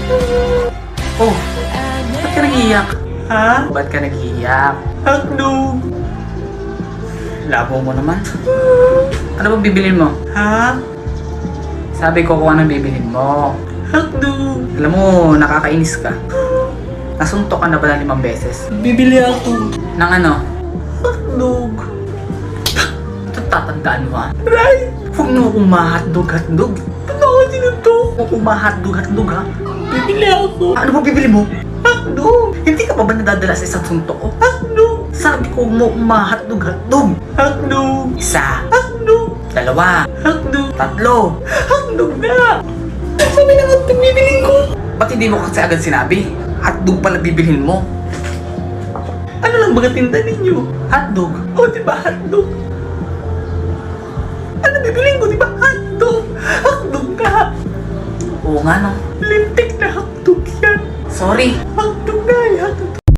Oh, ba't ka nag-iiyak? Ha? Ba't ka nag-iiyak? Hotdog! Labo mo naman. Ano bang bibilin mo? Ha? Sabi ko kung anong bibilin mo. Hotdog! Alam mo, nakakainis ka. Nasuntok ka na ba ng 5 beses? Bibili ako. Ng ano? Hotdog. Ito tatandaan mo ha? Right! Huwag mo akong ma-hotdog. Ba't ako sinuntok? Huwag akong ma-hotdog ha? Bibili ako. Ano ba bibili mo? Hotdog! Hindi ka pa ba nadadala sa isang suntok ko? Hotdog! Sabi ko mo ma-hotdog. Hotdog! Isa. Hotdog! 2. Hotdog! 3. Hotdog na! Sabi na hotdog bibilin ko. Ba't hindi mo kasi agad sinabi? Hotdog pala bibilhin mo. Ano lang baga tinda ninyo? Hotdog? O diba hotdog? Ano bibilin ko diba hotdog? Hotdog ka! Oo nga no. Lintik na hotdog yan. Sorry. Hotdog na, hotdog.